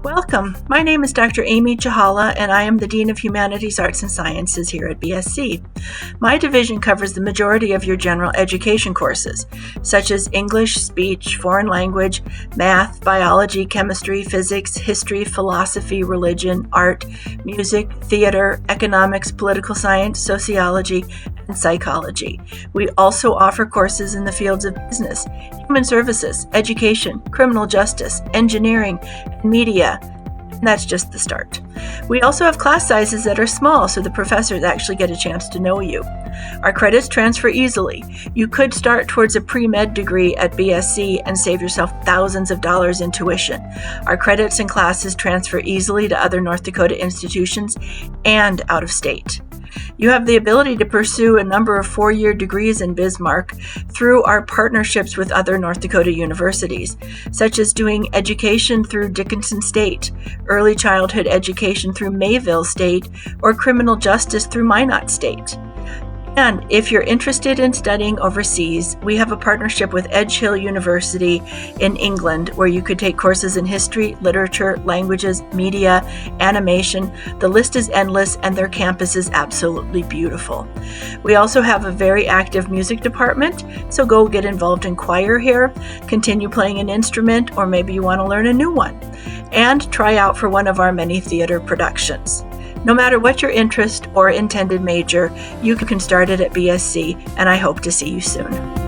Welcome. My name is Dr. Amy Juhalla, and I am the Dean of Humanities, Arts, and Sciences here at BSC. My division covers the majority of your general education courses, such as English, speech, foreign language, math, biology, chemistry, physics, history, philosophy, religion, art, music, theater, economics, political science, sociology, and psychology. We also offer courses in the fields of business, human services, education, criminal justice, engineering, and media. And that's just the start. We also have class sizes that are small so the professors actually get a chance to know you. Our credits transfer easily. You could start towards a pre-med degree at BSC and save yourself thousands of dollars in tuition. Our credits and classes transfer easily to other North Dakota institutions and out of state. You have the ability to pursue a number of four-year degrees in Bismarck through our partnerships with other North Dakota universities, such as doing education through Dickinson State, early childhood education through Mayville State, or criminal justice through Minot State. And if you're interested in studying overseas, we have a partnership with Edge Hill University in England, where you could take courses in history, literature, languages, media, animation. The list is endless, and their campus is absolutely beautiful. We also have a very active music department, so go get involved in choir here, continue playing an instrument, or maybe you want to learn a new one, and try out for one of our many theater productions. No matter what your interest or intended major, you can start it at BSC, and I hope to see you soon.